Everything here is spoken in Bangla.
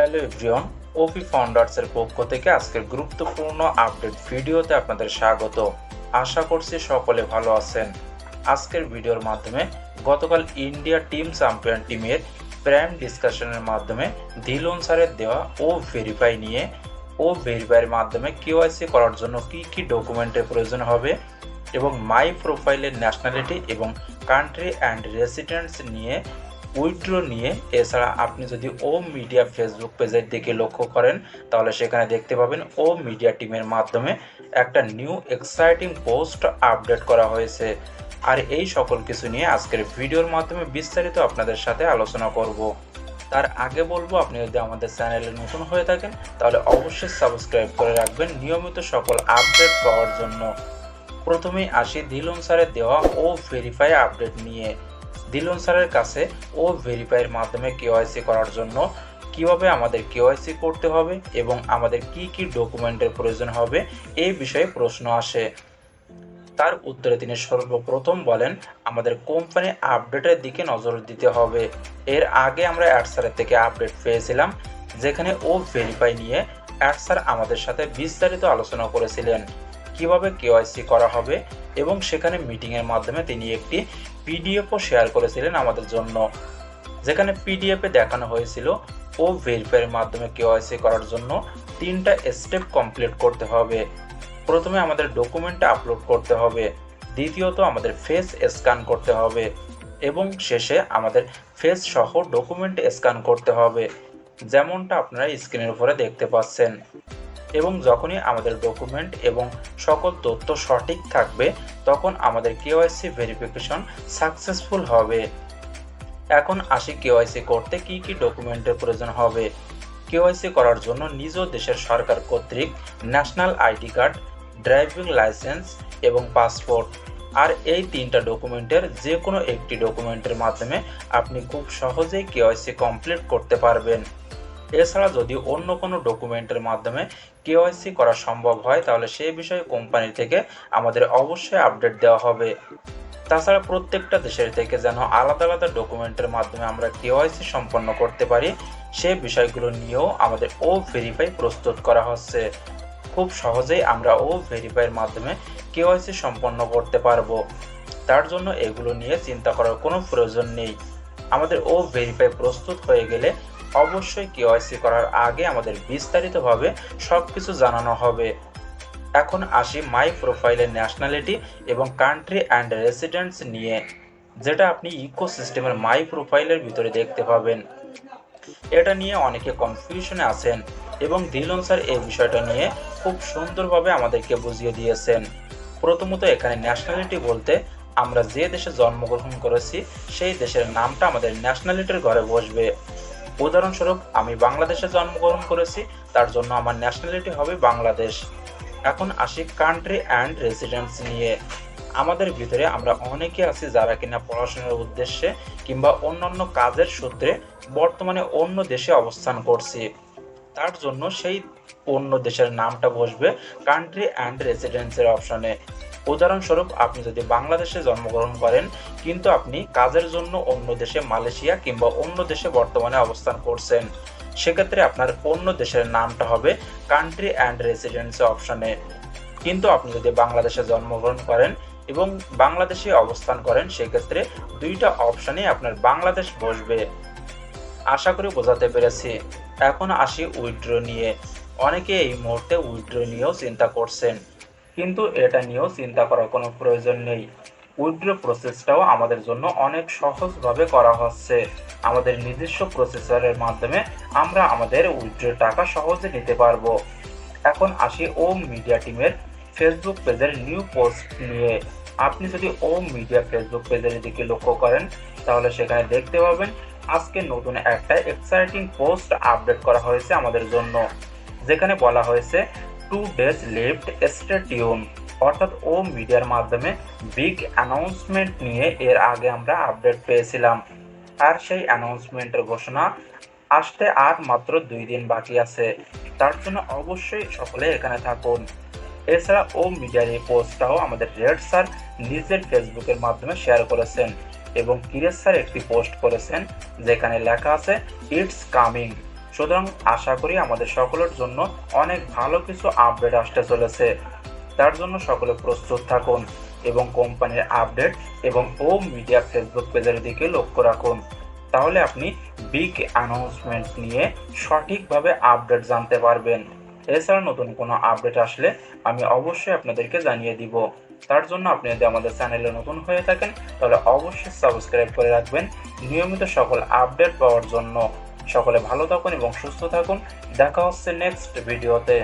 হ্যালো এভরিওয়ান, ওপি ফাউন্ডার্সের পক্ষ থেকে আজকের গুরুত্বপূর্ণ আপডেট ভিডিওতে আপনাদের স্বাগত। আশা করছি সকলে ভালো আছেন। আজকের ভিডিওর মাধ্যমে গতকাল ইন্ডিয়া টিম চ্যাম্পিয়ন টিমের প্রাইম ডিসকাশনের মাধ্যমে ধিলন স্যারের দেওয়া ও ভেরিফাইয়ের মাধ্যমে কেওয়াইসি করার জন্য কি কি ডকুমেন্টের প্রয়োজন হবে এবং মাই প্রোফাইলের ন্যাশনালিটি এবং কান্ট্রি অ্যান্ড রেসিডেন্টস নিয়ে উইথড্র নিয়ে এছাড়া আপনি যদি ও মিডিয়া ফেসবুক পেজের দিকে লক্ষ্য করেন তাহলে সেখানে দেখতে পাবেন ও মিডিয়া টিমের মাধ্যমে একটা নিউ এক্সাইটিং পোস্ট আপডেট করা হয়েছে। আর এই সকল কিছু নিয়ে আজকের ভিডিওর মাধ্যমে বিস্তারিত আপনাদের সাথে আলোচনা করব। তার আগে বলবো, আপনি যদি আমাদের চ্যানেলে নতুন হয়ে থাকেন তাহলে অবশ্যই সাবস্ক্রাইব করে রাখবেন নিয়মিত সকল আপডেট পাওয়ার জন্য। প্রথমেই আসি ধিলন স্যারের দেওয়া ও ভেরিফাই আপডেট নিয়ে। ধিলন স্যারের কাছে ও ভেরিফাইয়ের মাধ্যমে কেওয়াইসি করার জন্য কিভাবে আমাদের কেওয়াইসি করতে হবে এবং আমাদের কি কি ডকুমেন্টের প্রয়োজন হবে এই বিষয়ে প্রশ্ন আসে। তার উত্তরে তিনি সর্বপ্রথম বলেন, আমাদের কোম্পানি আপডেটের দিকে নজর দিতে হবে। এর আগে আমরা অ্যাডসারের থেকে আপডেট পেয়েছিলাম যেখানে ও ভেরিফাই নিয়ে অ্যাডসার আমাদের সাথে বিস্তারিত আলোচনা করেছিলেন কিভাবে কেওয়াইসি করা হবে এবং সেখানে মিটিংয়ের মাধ্যমে তিনি একটি পিডিএফও শেয়ার করেছিলেন আমাদের জন্য, যেখানে পিডিএফে দেখানো হয়েছিল ও ভেরিফাইয়ের মাধ্যমে কেওয়াইসি করার জন্য 3টা স্টেপ কমপ্লিট করতে হবে। প্রথমে আমাদের ডকুমেন্ট আপলোড করতে হবে, দ্বিতীয়ত আমাদের ফেস স্ক্যান করতে হবে এবং শেষে আমাদের ফেস সহ ডকুমেন্ট স্ক্যান করতে হবে, যেমনটা আপনারা স্ক্রিনের উপরে দেখতে পাচ্ছেন। এবং যখনই আমাদের ডকুমেন্ট এবং সকল তথ্য সঠিক থাকবে তখন আমাদের কেওয়াইসি ভেরিফিকেশন সাকসেসফুল হবে। এখন আসি কেওয়াইসি করতে কি কি ডকুমেন্টের প্রয়োজন হবে। কেওয়াইসি করার জন্য নিজ দেশের সরকার কর্তৃক national ID card, driving licence এবং পাসপোর্ট। আর এই 3টা ডকুমেন্টের যে কোনো একটি ডকুমেন্টের মাধ্যমে আপনি খুব সহজেই কেওয়াইসি কমপ্লিট করতে পারবেন। এছাড়া যদি অন্য কোনো ডকুমেন্টের মাধ্যমে কেওয়াইসি করা সম্ভব হয় তাহলে সেই বিষয়ে কোম্পানি থেকে আমাদের অবশ্যই আপডেট দেওয়া হবে। তাছাড়া প্রত্যেকটা দেশের থেকে যেন আলাদা আলাদা ডকুমেন্টের মাধ্যমে আমরা কেওয়াইসি সম্পন্ন করতে পারি সেই বিষয়গুলো নিয়েও আমাদের ও ভেরিফাই প্রস্তুত করা হচ্ছে। খুব সহজেই আমরা ও ভেরিফাইয়ের মাধ্যমে কেওয়াইসি সম্পন্ন করতে পারবো। তার জন্য এগুলো নিয়ে চিন্তা করার কোনো প্রয়োজন নেই। আমাদের ও ভেরিফাই প্রস্তুত হয়ে গেলে অবশ্যই কেওয়াইসি করার আগে আমাদের বিস্তারিতভাবে সবকিছু জানানো হবে। এখন আসি মাই প্রোফাইলের ন্যাশনালিটি এবং কান্ট্রি অ্যান্ড রেসিডেন্টস নিয়ে, যেটা আপনি ইকোসিস্টেমের মাই প্রোফাইলের ভিতরে দেখতে পাবেন। এটা নিয়ে অনেকে কনফিউশনে আছেন এবং ধিলন স্যার এই বিষয়টা নিয়ে খুব সুন্দরভাবে আমাদেরকে বুঝিয়ে দিয়েছেন। প্রথমত এখানে ন্যাশনালিটি বলতে আমরা যে দেশে জন্মগ্রহণ করেছি সেই দেশের নামটা আমাদের ন্যাশনালিটির ঘরে বসবে। উদাহরণস্বরূপ আমি বাংলাদেশে জন্মগ্রহণ করেছি, তার জন্য আমার ন্যাশনালিটি হবে বাংলাদেশ। এখন আসি কান্ট্রি অ্যান্ড রেসিডেন্স নিয়ে। আমাদের ভিতরে আমরা অনেকে আছি যারা কিনা পড়াশোনার উদ্দেশ্যে কিংবা অন্যান্য কাজের সূত্রে বর্তমানে অন্য দেশে অবস্থান করছি। তার জন্য সেই অন্য দেশের নামটা বসবে কান্ট্রি অ্যান্ড রেসিডেন্সের অপশনে। উদাহরণস্বরূপ আপনি যদি বাংলাদেশে জন্মগ্রহণ করেন কিন্তু আপনি কাজের জন্য অন্য দেশে মালয়েশিয়া কিংবা অন্য দেশে বর্তমানে অবস্থান করছেন, সেক্ষেত্রে আপনার অন্য দেশের নামটা হবে কান্ট্রি অ্যান্ড রেসিডেন্স অপশনে। কিন্তু আপনি যদি বাংলাদেশে জন্মগ্রহণ করেন এবং বাংলাদেশে অবস্থান করেন সেক্ষেত্রে 2টা অপশনেই আপনার বাংলাদেশ বসবে। আশা করি বোঝাতে পেরেছি। এখন আসি উইথড্র নিয়ে। অনেকে এই মুহূর্তে উইথড্র নিয়েও চিন্তা করছেন, কিন্তু এটা নিয়েও চিন্তা করার কোনো প্রয়োজন নেই। উইথড্র প্রসেসটাও আমাদের জন্য অনেক সহজভাবে করা হচ্ছে। আমাদের নিজস্ব প্রসেসরের মাধ্যমে আমরা আমাদের উইথড্র টাকা সহজে নিতে পারবো। এখন আসি ও মিডিয়া টিমের ফেসবুক পেজের নিউ পোস্ট নিয়ে। আপনি যদি ও মিডিয়া ফেসবুক পেজের দিকে লক্ষ্য করেন তাহলে সেখানে দেখতে পাবেন আজকে নতুন একটা এক্সাইটিং পোস্ট আপডেট করা হয়েছে আমাদের জন্য, যেখানে বলা হয়েছে 2 days left, stay tuned। অর্থাৎ ও মিডিয়ার মাধ্যমে বিগ অ্যানাউন্সমেন্ট নিয়ে এর আগে আমরা আপডেট পেয়েছিলাম, আর সেই অ্যানাউন্সমেন্টের ঘোষণা আসতে আর মাত্র 2 দিন বাকি আছে। তার জন্য অবশ্যই সকলে এখানে থাকুন। এছাড়া ও মিডিয়ার এই পোস্টটাও আমাদের রেড স্যার নিজের ফেসবুকের মাধ্যমে শেয়ার করেছেন এবং কিরেশ স্যার একটি পোস্ট করেছেন যেখানে লেখা আছে ইটস কামিং। সুতরাং আশা করি আমাদের সকলের জন্য অনেক ভালো কিছু আপডেট আসতে চলেছে। তার জন্য সকলে প্রস্তুত থাকুন এবং কোম্পানির আপডেট এবং ও মিডিয়া ফেসবুক পেজের দিকে লক্ষ্য রাখুন। তাহলে আপনি বিগ অ্যানাউন্সমেন্ট নিয়ে সঠিকভাবে আপডেট জানতে পারবেন। এছাড়া নতুন কোনো আপডেট আসলে আমি অবশ্যই আপনাদেরকে জানিয়ে দিব। তার জন্য আপনি যদি আমাদের চ্যানেলে নতুন হয়ে থাকেন তাহলে অবশ্যই সাবস্ক্রাইব করে রাখবেন নিয়মিত সকল আপডেট পাওয়ার জন্য। সকলে ভালো থাকুন এবং সুস্থ থাকুন। দেখা হচ্ছে নেক্সট ভিডিওতে।